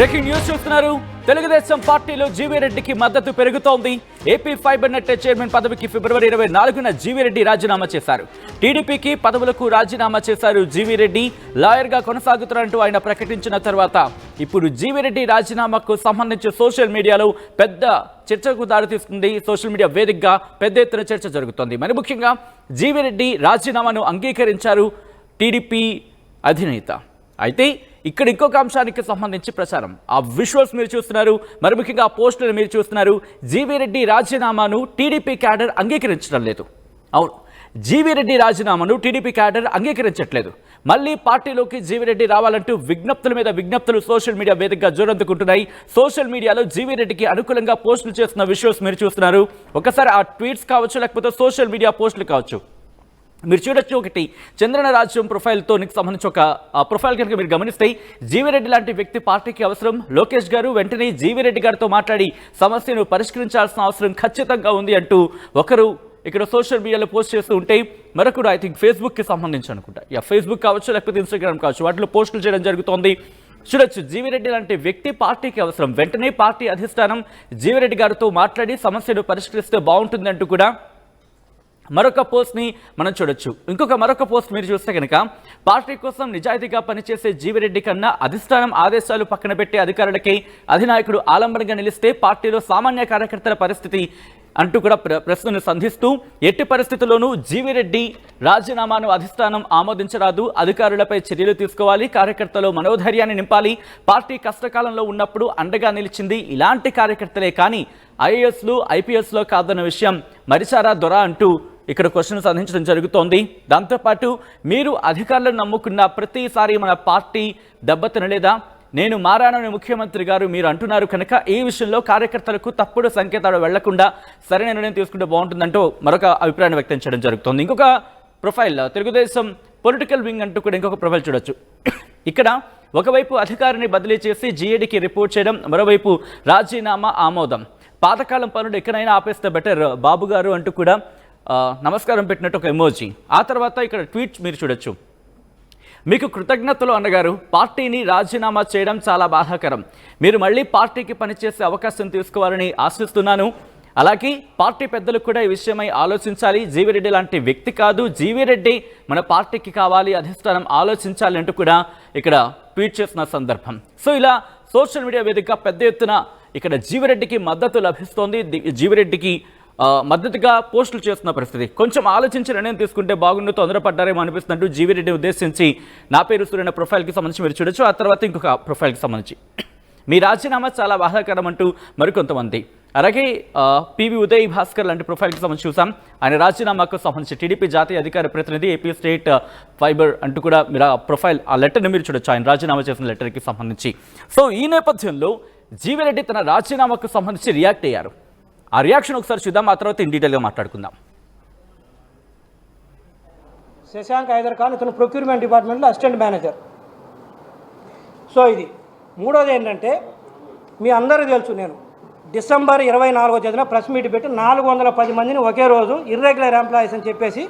Breaking news చూస్తున్నారు. తెలుగుదేశం పార్టీలో జీవీరెడ్డికి మద్దతు పెరుగుతోంది. ఏపీ ఫైబర్ నెట్ చైర్మన్ పదవికి ఫిబ్రవరి 24న జీవీరెడ్డి రాజీనామా చేశారు. టీడీపీకి పదవులకు రాజీనామా చేశారు జీవీరెడ్డి. లాయర్గా కొనసాగుతున్నట్టు ఆయన ప్రకటించిన తర్వాత ఇప్పుడు జీవీరెడ్డి రాజీనామాకు సంబంధించి సోషల్ మీడియాలో పెద్ద చర్చకు దారితీస్తుంది. సోషల్ మీడియా వేదికగా పెద్ద ఎత్తున చర్చ జరుగుతోంది. మరి ముఖ్యంగా జీవీరెడ్డి రాజీనామాను అంగీకరించారు టీడీపీ అధినేత. అయితే ఇక్కడ ఇంకొక అంశానికి సంబంధించి ప్రచారం, ఆ విజువల్స్ మీరు చూస్తున్నారు, మరి ముఖ్యంగా ఆ పోస్టులు మీరు చూస్తున్నారు. జీవీరెడ్డి రాజీనామాను టీడీపీ క్యాడర్ అంగీకరించడం లేదు. అవును, జీవీరెడ్డి రాజీనామాను టీడీపీ క్యాడర్ అంగీకరించట్లేదు. మళ్ళీ పార్టీలోకి జీవీరెడ్డి రావాలంటూ విజ్ఞప్తుల మీద విజ్ఞప్తులు సోషల్ మీడియా వేదికగా జోరందుకుంటున్నాయి. సోషల్ మీడియాలో జీవీరెడ్డికి అనుకూలంగా పోస్టులు చేస్తున్న విజువల్స్ మీరు చూస్తున్నారు. ఒకసారి ఆ ట్వీట్స్ కావచ్చు, లేకపోతే సోషల్ మీడియా పోస్టులు కావచ్చు, మీరు చూడొచ్చు. ఒకటి చంద్రన రాజ్యం ప్రొఫైల్తో సంబంధించి ఒక ప్రొఫైల్ కనుక మీరు గమనిస్తే, జీవీరెడ్డి లాంటి వ్యక్తి పార్టీకి అవసరం. లోకేష్ గారు వెంటనే జీవీరెడ్డి గారితో మాట్లాడి సమస్యను పరిష్కరించాల్సిన అవసరం ఖచ్చితంగా ఉంది అంటూ ఒకరు ఇక్కడ సోషల్ మీడియాలో పోస్ట్ చేస్తూ ఉంటే, మరొకరు ఐ థింక్ ఫేస్బుక్కి సంబంధించి అనుకుంటా, ఫేస్బుక్ కావచ్చు లేకపోతే ఇన్స్టాగ్రామ్ కావచ్చు, వాటిలో పోస్టులు చేయడం జరుగుతోంది. చూడొచ్చు, జీవీరెడ్డి లాంటి వ్యక్తి పార్టీకి అవసరం. వెంటనే పార్టీ అధిష్టానం జీవీరెడ్డి గారితో మాట్లాడి సమస్యను పరిష్కరిస్తే బాగుంటుంది అంటూ కూడా మరొక పోస్ట్ని మనం చూడొచ్చు. మరొక పోస్ట్ మీరు చూస్తే కనుక, పార్టీ కోసం నిజాయితీగా పనిచేసే జీవీరెడ్డి కన్నా అధిష్టానం ఆదేశాలు పక్కన పెట్టే అధికారులకే అధినాయకుడు ఆలంబనగా నిలిస్తే పార్టీలో సామాన్య కార్యకర్తల పరిస్థితి అంటూ కూడా ప్రశ్నను సంధిస్తూ, ఎట్టి పరిస్థితుల్లోనూ జీవీరెడ్డి రాజీనామాను అధిష్టానం ఆమోదించరాదు. అధికారులపై చర్యలు తీసుకోవాలి. కార్యకర్తలు మనోధైర్యాన్ని నింపాలి. పార్టీ కష్టకాలంలో ఉన్నప్పుడు అండగా నిలిచింది ఇలాంటి కార్యకర్తలే కానీ ఐఏఎస్లు ఐపీఎస్లో కాదన్న విషయం మరిచారా దొర అంటూ ఇక్కడ క్వశ్చన్ సంధించడం జరుగుతోంది. దాంతోపాటు మీరు అధికారులను నమ్ముకున్న ప్రతిసారి మన పార్టీ దెబ్బతినలేదా? నేను మారానని ముఖ్యమంత్రి గారు మీరు అంటున్నారు కనుక ఈ విషయంలో కార్యకర్తలకు తప్పుడు సంకేతాలు వెళ్లకుండా సరైన నిర్ణయం తీసుకుంటే బాగుంటుందంటూ మరొక అభిప్రాయాన్ని వ్యక్తం చేయడం జరుగుతోంది. ఇంకొక ప్రొఫైల్, తెలుగుదేశం పొలిటికల్ వింగ్ అంటూ కూడా ఇంకొక ప్రొఫైల్ చూడొచ్చు. ఇక్కడ ఒకవైపు అధికారిని బదిలీ చేసి జీఏడీకి రిపోర్ట్ చేయడం, మరోవైపు రాజీనామా ఆమోదం. పాతకాలం పనులు ఎక్కడైనా ఆపేస్తే బెటర్ బాబు గారు అంటూ కూడా నమస్కారం పెట్టినట్టు ఒక ఎమోజీ. ఆ తర్వాత ఇక్కడ ట్వీట్స్ మీరు చూడొచ్చు. మీకు కృతజ్ఞతలు అన్నగారు, పార్టీని రాజీనామా చేయడం చాలా బాధాకరం. మీరు మళ్ళీ పార్టీకి పనిచేసే అవకాశం తీసుకోవాలని ఆశిస్తున్నాను. అలాగే పార్టీ పెద్దలు కూడా ఈ విషయమై ఆలోచించాలి. జీవీరెడ్డి లాంటి వ్యక్తి కాదు, జీవీరెడ్డి మన పార్టీకి కావాలి, అధిష్టానం ఆలోచించాలి అంటూ కూడా ఇక్కడ ట్వీట్ చేసిన సందర్భం. సో ఇలా సోషల్ మీడియా వేదికగా పెద్ద ఎత్తున ఇక్కడ జీవీరెడ్డికి మద్దతు లభిస్తోంది. జీవీరెడ్డికి మద్దతుగా పోస్టులు చేస్తున్న పరిస్థితి. కొంచెం ఆలోచించి నిర్ణయం తీసుకుంటే బాగుండు, తొందరపడ్డారేమో అనిపిస్తున్నట్టు జీవీరెడ్డి ఉద్దేశించి నా పేరు సూర్యన ప్రొఫైల్కి సంబంధించి మీరు చూడొచ్చు. ఆ తర్వాత ఇంకొక ప్రొఫైల్కి సంబంధించి మీ రాజీనామా చాలా బాధాకరం అంటూ మరికొంతమంది. అలాగే పివి ఉదయ్ భాస్కర్ లాంటి ప్రొఫైల్కి సంబంధించి చూసాం. ఆయన రాజీనామాకు సంబంధించి టీడీపీ జాతీయ అధికార ప్రతినిధి, ఏపీ స్టేట్ ఫైబర్ అంటూ కూడా మీరు ఆ ప్రొఫైల్, ఆ లెటర్ని మీరు చూడొచ్చు, ఆయన రాజీనామా చేసిన లెటర్కి సంబంధించి. సో ఈ నేపథ్యంలో జీవీరెడ్డి తన రాజీనామాకు సంబంధించి రియాక్ట్ అయ్యారు. ఆ రియాక్షన్ ఒకసారి చూద్దాం, ఆ తర్వాత ఇన్ డీటెయిల్గా మాట్లాడుకుందాం. శశాంక్ హైదర్ ఖాన్, ఇతను ప్రొక్యూర్మెంట్ డిపార్ట్మెంట్లో అసిస్టెంట్ మేనేజర్. సో ఇది మూడోది ఏంటంటే, మీ అందరూ తెలుసు, నేను డిసెంబర్ 24వ తేదీన ప్రెస్ మీట్ పెట్టి 410 మందిని ఒకే రోజు ఇర్రెగ్యులర్ ఎంప్లాయీస్ అని చెప్పేసి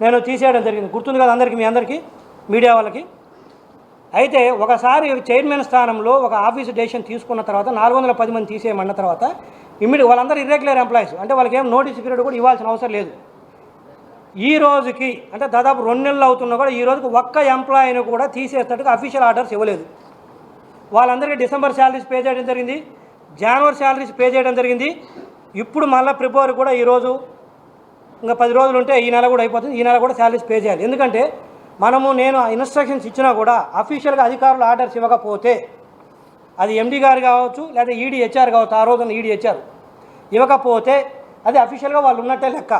నేను తీసేయడం జరిగింది. గుర్తుంది కదా అందరికీ, మీ అందరికీ, మీడియా వాళ్ళకి. అయితే ఒకసారి చైర్మన్ స్థానంలో ఒక ఆఫీసు డెసిషన్ తీసుకున్న తర్వాత 410 మంది తీసేయమన్న తర్వాత వాళ్ళందరూ ఇర్రెగ్యులర్ ఎంప్లాయీస్, అంటే వాళ్ళకి ఏం నోటీస్ పీరియడ్ కూడా ఇవ్వాల్సిన అవసరం లేదు. ఈ రోజుకి అంటే దాదాపు 2 నెలలు అవుతున్నా కూడా ఈ రోజుకి ఒక్క ఎంప్లాయీని కూడా తీసేటట్టుగా అఫీషియల్ ఆర్డర్స్ ఇవ్వలేదు. వాళ్ళందరికీ డిసెంబర్ శాలరీస్ పే చేయడం జరిగింది, జనవరి శాలరీస్ పే చేయడం జరిగింది. ఇప్పుడు మళ్ళీ ఫిబ్రవరి కూడా ఈరోజు ఇంకా 10 రోజులు ఉంటే ఈ నెల కూడా అయిపోతుంది. ఈ నెల కూడా శాలరీస్ పే చేయాలి. ఎందుకంటే నేను ఇన్స్ట్రక్షన్స్ ఇచ్చినా కూడా అఫీషియల్గా అధికారులు ఆర్డర్స్ ఇవ్వకపోతే, అది ఎండీ గారు కావచ్చు లేదా ఈడీ హెచ్ఆర్ కావచ్చు, ఆ రోజున ఈడీ హెచ్ఆర్ ఇవ్వకపోతే అది అఫీషియల్గా వాళ్ళు ఉన్నట్టే లెక్క.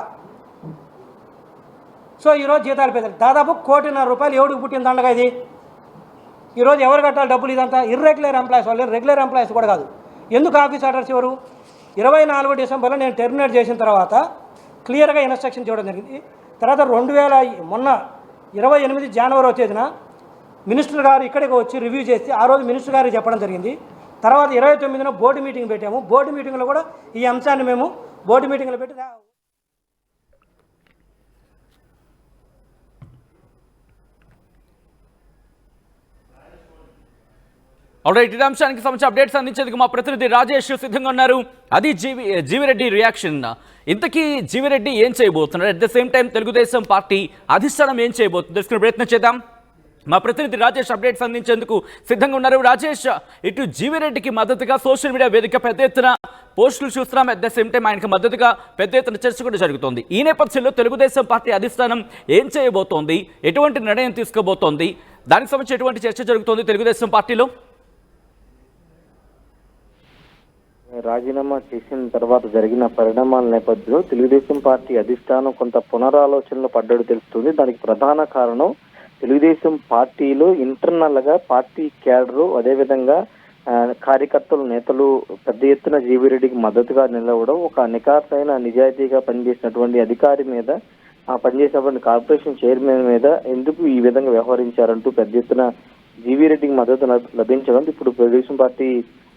సో ఈరోజు జీతాలు పెద్దలు దాదాపు 1.5 కోటి ఎవడికి పుట్టిన దండగా ఇది. ఈరోజు ఎవరు కట్టాలి డబ్బులు? ఇదంతా ఇర్రెగ్యులర్ ఎంప్లాయీస్, వాళ్ళు రెగ్యులర్ ఎంప్లాయీస్ కూడా కాదు. ఎందుకు ఆఫీస్ ఆర్డర్స్ ఇవ్వరు? 24 డిసెంబర్లో నేను టెర్మినేట్ చేసిన తర్వాత క్లియర్గా ఇన్స్ట్రక్షన్ చేయడం జరిగింది. తర్వాత 28 జనవరి తేదీన మినిస్టర్ గారు ఇక్కడికి వచ్చి రివ్యూ చేసి ఆ రోజు మినిస్టర్ గారికి చెప్పడం జరిగింది. తర్వాత 29న బోర్డు మీటింగ్ పెట్టాము. బోర్డు మీటింగ్లో కూడా ఈ అంశాన్ని మేము బోర్డు మీటింగ్లో పెట్టి ఆల్రైట్, ఇదే అంశానికి సంబంధించి అప్డేట్స్ అందించేందుకు మా ప్రతినిధి రాజేష్ సిద్ధంగా ఉన్నారు. అది జీవిరెడ్డి రియాక్షన్. ఇంతకీ జీవిరెడ్డి ఏం చేయబోతున్నారు? At the same time Telugu Desam party అధిష్టానం ఏం చేయబోతుంది తెలుసుకునే ప్రయత్నం చేద్దాం. మా ప్రతినిధి రాజేష్ అప్డేట్స్ అందించేందుకు సిద్ధంగా ఉన్నారు. రాజేష్, ఇటు జీవిరెడ్డికి మద్దతుగా సోషల్ మీడియా వేదిక పెద్ద ఎత్తున పోస్టులు చూస్తున్నాం. అట్ ద సేమ్ టైం ఆయనకు మద్దతుగా పెద్ద ఎత్తున చర్చ కూడా జరుగుతోంది. ఈ నేపథ్యంలో తెలుగుదేశం పార్టీ అధిష్టానం ఏం చేయబోతోంది, ఎటువంటి నిర్ణయం తీసుకోబోతోంది, దానికి సంబంధించి ఎటువంటి చర్చ జరుగుతోంది తెలుగుదేశం పార్టీలో? రాజీనామా చేసిన తర్వాత జరిగిన పరిణామాల నేపథ్యంలో తెలుగుదేశం పార్టీ అధిష్టానం కొంత పునరాలోచనలో పడ్డట్టు తెలుస్తుంది. దానికి ప్రధాన కారణం తెలుగుదేశం పార్టీలో ఇంటర్నల్ గా పార్టీ క్యాడరు, అదేవిధంగా కార్యకర్తలు, నేతలు పెద్ద ఎత్తున జీవిరెడ్డికి మద్దతుగా నిలవడం, ఒక నిఖార్సైన నిజాయితీగా పనిచేసినటువంటి అధికారి మీద, ఆ పనిచేసినటువంటి కార్పొరేషన్ చైర్మన్ మీద ఎందుకు ఈ విధంగా వ్యవహరించారంటూ పెద్ద ఎత్తున జీవిరెడ్డికి మద్దతు లభించడం ఇప్పుడు తెలుగుదేశం పార్టీ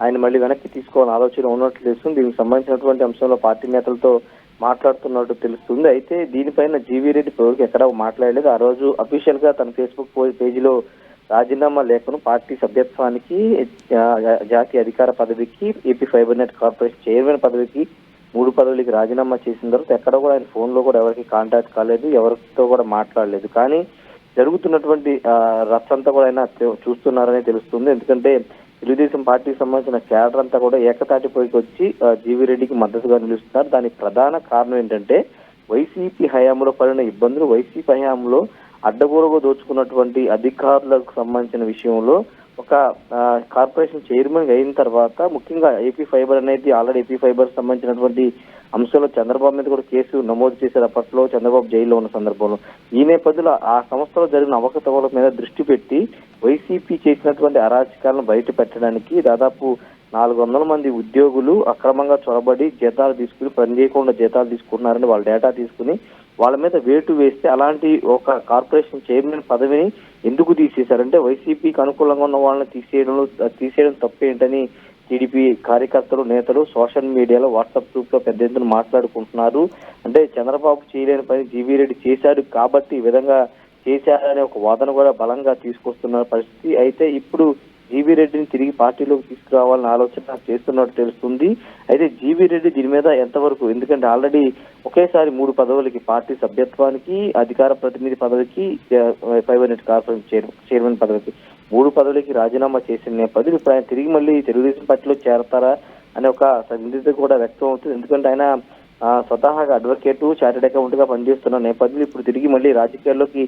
ఆయన మళ్ళీ వెనక్కి తీసుకోవాలని ఆలోచన ఉన్నట్లు తెలుస్తుంది. దీనికి సంబంధించినటువంటి అంశంలో పార్టీ నేతలతో మాట్లాడుతున్నట్టు తెలుస్తుంది. అయితే దీనిపైన జీవిరెడ్డి ఇప్పటివరకు ఎక్కడా మాట్లాడలేదు. ఆ రోజు అఫీషియల్ గా తన ఫేస్బుక్ పేజీలో రాజీనామా లేఖను పార్టీ సభ్యత్వానికి, జాతీయ అధికార పదవికి, AP fibre net corporation chairman పదవికి 3 పదవులకి రాజీనామా చేసిన తర్వాత ఎక్కడ కూడా ఆయన ఫోన్ లో కూడా ఎవరికి కాంటాక్ట్ కాలేదు, ఎవరితో కూడా మాట్లాడలేదు. కానీ జరుగుతున్నటువంటి రచ్చంతా కూడా ఆయన చూస్తున్నారని తెలుస్తుంది. ఎందుకంటే తెలుగుదేశం పార్టీకి సంబంధించిన క్యాడర్ అంతా కూడా ఏకతాటిపైకి వచ్చి జీవిరెడ్డికి మద్దతుగా నిలుస్తున్నారు. దానికి ప్రధాన కారణం ఏంటంటే వైసీపీ హయాంలో పడిన ఇబ్బందులు, వైసీపీ హయాంలో అడ్డగోలుగా దోచుకున్నటువంటి అధికారులకు సంబంధించిన విషయంలో ఒక కార్పొరేషన్ చైర్మన్ అయిన తర్వాత, ముఖ్యంగా ఏపీ ఫైబర్ అనేది ఆల్రెడీ ఏపీ ఫైబర్ సంబంధించినటువంటి అంశంలో చంద్రబాబు మీద కూడా కేసు నమోదు చేశారు. అప్పట్లో చంద్రబాబు జైల్లో ఉన్న సందర్భంలో ఈ నేపథ్యంలో ఆ సంస్థలో జరిగిన అవకతవకల మీద దృష్టి పెట్టి వైసీపీ చేసినటువంటి అరాచకాలను బయట పెట్టడానికి దాదాపు 400 మంది ఉద్యోగులు అక్రమంగా చొరబడి జీతాలు తీసుకుని, పని చేయకుండా జీతాలు తీసుకున్నారని వాళ్ళ డేటా తీసుకుని వాళ్ళ మీద వేటు వేస్తే అలాంటి ఒక కార్పొరేషన్ చైర్మన్ పదవిని ఎందుకు తీసేశారంటే వైసీపీకి అనుకూలంగా ఉన్న వాళ్ళని తీసేయడం తప్పేంటని టీడీపీ కార్యకర్తలు, నేతలు సోషల్ మీడియాలో, వాట్సాప్ గ్రూప్ లో పెద్ద ఎత్తున మాట్లాడుకుంటున్నారు. అంటే చంద్రబాబు చేయలేని పని జీవీరెడ్డి చేశాడు కాబట్టి ఈ విధంగా చేశారనే ఒక వాదన కూడా బలంగా తీసుకొస్తున్న పరిస్థితి. అయితే ఇప్పుడు జీవీరెడ్డిని తిరిగి పార్టీలోకి తీసుకురావాలని ఆలోచన చేస్తున్నట్టు తెలుస్తుంది. అయితే జీవీరెడ్డి దీని మీద ఎంతవరకు, ఎందుకంటే ఆల్రెడీ ఒకేసారి 3 పదవులకి, పార్టీ సభ్యత్వానికి, అధికార ప్రతినిధి పదవికి, ఫైబర్ నెట్ కార్పొరేషన్ చైర్మన్ పదవికి 3 పదవులకి రాజీనామా చేసిన నేపథ్యంలో ఇప్పుడు ఆయన తిరిగి మళ్ళీ తెలుగుదేశం పార్టీలో చేరతారా అనే ఒక సందిగ్ధత కూడా వ్యక్తం అవుతుంది. ఎందుకంటే ఆయన స్వతహాగా అడ్వకేటు, చార్టెడ్ అకౌంట్ గా పనిచేస్తున్న నేపథ్యంలో ఇప్పుడు తిరిగి మళ్ళీ రాజకీయాల్లోకి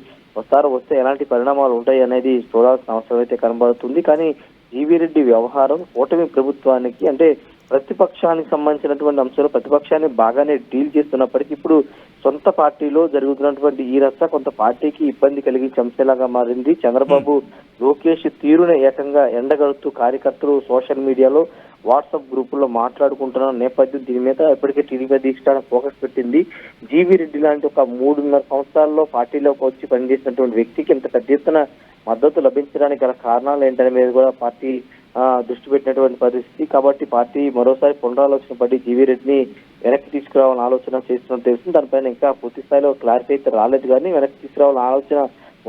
వస్తే ఎలాంటి పరిణామాలు ఉంటాయి అనేది చూడాల్సిన అవసరం అయితే కనబడుతుంది. కానీ జీవీరెడ్డి వ్యవహారం కూటమి ప్రభుత్వానికి, అంటే ప్రతిపక్షానికి సంబంధించినటువంటి అంశాలు ప్రతిపక్షాన్ని బాగానే డీల్ చేస్తున్నప్పటికీ ఇప్పుడు సొంత పార్టీలో జరుగుతున్నటువంటి ఈ రచ్చ కొంత పార్టీకి ఇబ్బంది కలిగించే అంశంలాగా మారింది. చంద్రబాబు, లోకేష్ తీరున ఏకంగా ఎండగడుతూ కార్యకర్తలు సోషల్ మీడియాలో, వాట్సాప్ గ్రూపుల్లో మాట్లాడుకుంటున్న నేపథ్యం దీని మీద ఇప్పటికే టీడీపీ అధిష్టానం ఫోకస్ పెట్టింది. జీవీరెడ్డి లాంటి ఒక 3.5 సంవత్సరాల్లో పార్టీలోకి వచ్చి పనిచేసినటువంటి వ్యక్తికి ఇంత పెద్ద ఎత్తున మద్దతు లభించడానికి గల కారణాలు ఏంటనే మీద కూడా పార్టీ దృష్టి పెట్టినటువంటి పరిస్థితి. కాబట్టి పార్టీ మరోసారి పునరాలోచన పడి జీవీరెడ్డిని వెనక్కి తీసుకురావాలని ఆలోచన చేస్తున్నట్టు తెలుస్తుంది. దానిపైన ఇంకా పూర్తి స్థాయిలో క్లారిటీ అయితే రాలేదు, కానీ వెనక్కి తీసుకురావాలని ఆలోచన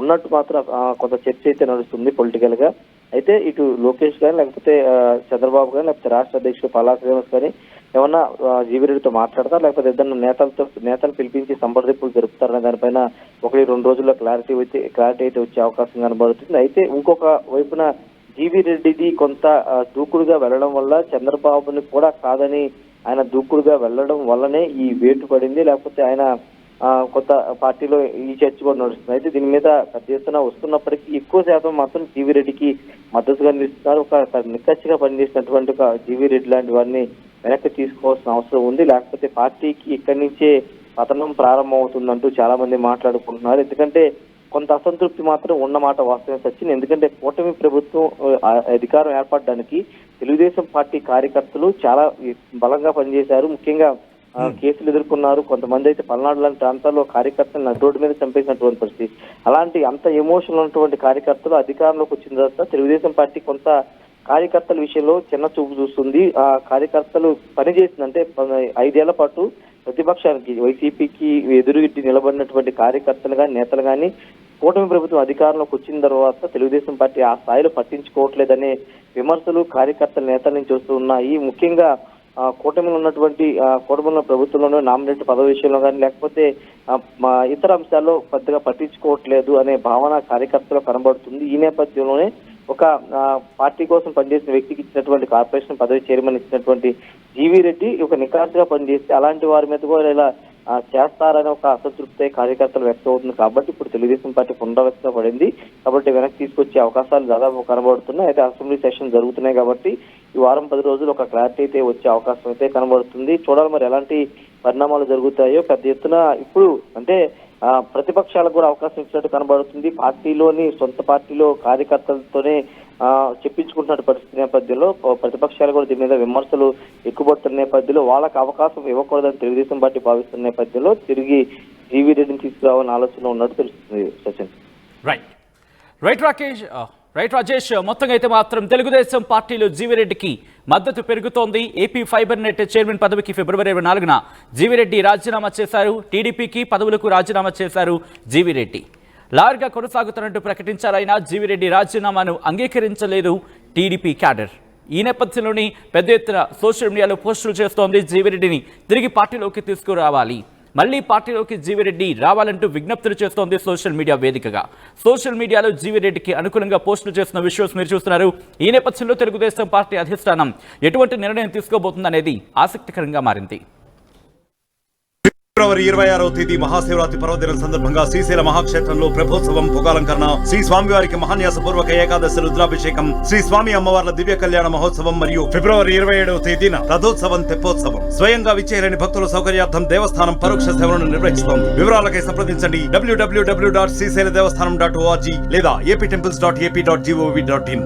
ఉన్నట్టు మాత్రం కొంత చర్చ అయితే నడుస్తుంది పొలిటికల్ గా. అయితే ఇటు లోకేష్ కానీ, లేకపోతే చంద్రబాబు కానీ, లేకపోతే రాష్ట్ర అధ్యక్షుడు పల్లా శ్రీనివాస్ కానీ ఏమన్నా జీవీరెడ్డితో మాట్లాడతారు, లేకపోతే ఇద్దరు నేతలు పిలిపించి సంప్రదింపులు జరుపుతారనే దానిపైన 1-2 రోజుల్లో క్లారిటీ అయితే వచ్చే అవకాశం కనబడుతుంది. అయితే ఇంకొక వైపున జీవీరెడ్డిది కొంత దూకుడుగా వెళ్లడం వల్ల, చంద్రబాబుని కూడా కాదని ఆయన దూకుడుగా వెళ్లడం వల్లనే ఈ వేటు పడింది, లేకపోతే ఆయన కొత్త పార్టీలో ఈ చర్చ కూడా నడుస్తుంది. అయితే దీని మీద పెద్ద ఎత్తున వస్తున్నప్పటికీ ఎక్కువ శాతం మాత్రం జీవీరెడ్డికి మద్దతుగా నిలుస్తున్నారు. ఒక నిక్కచ్చిగా పనిచేసినటువంటి ఒక జీవీరెడ్డి లాంటి వారిని వెనక్కి తీసుకోవాల్సిన అవసరం ఉంది, లేకపోతే పార్టీకి ఇక్కడి నుంచే పతనం ప్రారంభం అవుతుందంటూ చాలా మంది మాట్లాడుకుంటున్నారు. ఎందుకంటే కొంత అసంతృప్తి మాత్రం ఉన్నమాట వాస్తవం సచిన్. ఎందుకంటే కూటమి ప్రభుత్వం అధికారం ఏర్పడడానికి తెలుగుదేశం పార్టీ కార్యకర్తలు చాలా బలంగా పనిచేశారు. ముఖ్యంగా కేసులు ఎదుర్కొన్నారు. కొంతమంది అయితే పల్నాడు లాంటి ప్రాంతాల్లో కార్యకర్తలను రోడ్డు మీద చంపేసినటువంటి పరిస్థితి. అలాంటి అంత ఎమోషనల్ ఉన్నటువంటి కార్యకర్తలు అధికారంలోకి వచ్చిన తర్వాత తెలుగుదేశం పార్టీ కొంత కార్యకర్తల విషయంలో చిన్న చూపు చూస్తుంది. ఆ కార్యకర్తలు పనిచేసిందంటే 5 ఏళ్ల పాటు ప్రతిపక్షానికి, వైసీపీకి ఎదురుగిట్టి నిలబడినటువంటి కార్యకర్తలు కానీ, నేతలు కానీ కూటమి ప్రభుత్వం అధికారంలోకి వచ్చిన తర్వాత తెలుగుదేశం పార్టీ ఆ స్థాయిలో పట్టించుకోవట్లేదనే విమర్శలు కార్యకర్తల నేతల నుంచి వస్తూ ఉన్నాయి. ముఖ్యంగా కూటమిలో ఉన్నటువంటి కూటమిలో ప్రభుత్వంలోనే నామినేట్ పదవి విషయంలో కానీ లేకపోతే ఇతర అంశాల్లో పెద్దగా పట్టించుకోవట్లేదు అనే భావన కార్యకర్తలు కనబడుతుంది. ఈ నేపథ్యంలోనే ఒక పార్టీ కోసం పనిచేసిన వ్యక్తికి ఇచ్చినటువంటి కార్పొరేషన్ పదవి చైర్మన్ ఇచ్చినటువంటి జీవీ రెడ్డి ఒక నికార్సుగా పనిచేస్తే అలాంటి వారి మీద కూడా ఇలా చేస్తారనే ఒక అసంతృప్తి కార్యకర్తలు వ్యక్తం అవుతుంది. కాబట్టి ఇప్పుడు తెలుగుదేశం పార్టీ పునరావృతం పడింది. కాబట్టి వెనక్కి తీసుకొచ్చే అవకాశాలు దాదాపు కనబడుతున్నాయి. అయితే అసెంబ్లీ సెషన్ జరుగుతున్నాయి కాబట్టి ఈ వారం 10 రోజులు ఒక క్లారిటీ అయితే వచ్చే అవకాశం అయితే కనబడుతుంది. చూడాలి మరి ఎలాంటి పరిణామాలు జరుగుతాయో. పెద్ద ఎత్తున ఇప్పుడు అంటే ప్రతిపక్షాలకు కూడా అవకాశం ఇచ్చినట్టు కనబడుతుంది. పార్టీలోని సొంత పార్టీలో కార్యకర్తలతోనే చెప్పించుకుంటున్న పరిస్థితి నేపథ్యంలో ప్రతిపక్షాలు కూడా దీని మీద విమర్శలు ఎక్కువబడుతున్న నేపథ్యంలో వాళ్ళకి అవకాశం ఇవ్వకూడదని తెలుగుదేశం పార్టీ భావిస్తున్న నేపథ్యంలో తిరిగి జీవీ రెడ్డిని తీసుకురావాలని ఆలోచన ఉన్నట్టు తెలుస్తుంది. సచిన్. రైట్ రాజేష్, మొత్తంగా అయితే మాత్రం తెలుగుదేశం పార్టీలో జీవిరెడ్డికి మద్దతు పెరుగుతోంది. ఏపీ ఫైబర్ నెట్ చైర్మన్ పదవికి ఫిబ్రవరి 24న జీవిరెడ్డి రాజీనామా చేశారు. టీడీపీకి పదవులకు రాజీనామా చేశారు జీవిరెడ్డి. లాయర్గా కొనసాగుతున్నట్టు ప్రకటించారైనా జీవిరెడ్డి రాజీనామాను అంగీకరించలేదు టీడీపీ క్యాడర్. ఈ నేపథ్యంలోని పెద్ద ఎత్తున సోషల్ మీడియాలో పోస్టులు చేస్తోంది. జీవిరెడ్డిని తిరిగి పార్టీలోకి తీసుకురావాలి, మళ్లీ పార్టీలోకి జీవిరెడ్డి రావాలంటూ విజ్ఞప్తులు చేస్తోంది సోషల్ మీడియా వేదికగా. సోషల్ మీడియాలో జీవిరెడ్డికి అనుకూలంగా పోస్టులు చేస్తున్న విషయాలు మీరు చూస్తున్నారు. ఈ నేపథ్యంలో తెలుగుదేశం పార్టీ అధిష్టానం ఎటువంటి నిర్ణయం తీసుకోబోతుందనేది ఆసక్తికరంగా మారింది. ఫిబ్రవరి 26వ తేదీ మహాశివరాత్రి పర్వదినం సందర్భంగా శ్రీశైల మహాక్షేత్రంలో ప్రభోత్సవం, పొగాలంకరణ, శ్రీ స్వామివారికి మహాన్యాసపూర్వక ఏకాదశి రుద్రాభిషేకం, శ్రీ స్వామి అమ్మవార్ల దివ్య కళ్యాణ మహోత్సవం మరియు ఫిబ్రవరి 27వ తేదీన రథోత్సవం, తెప్పోత్సవం. స్వయంగా విచ్చేయలేని భక్తుల సౌకర్యార్థం దేవస్థానం పరోక్ష సేవలను నిర్వహిస్తోంది. వివరాలకై సంప్రదించండి www.srisailadevastanam.org లేదా aptemples.ap.gov.in.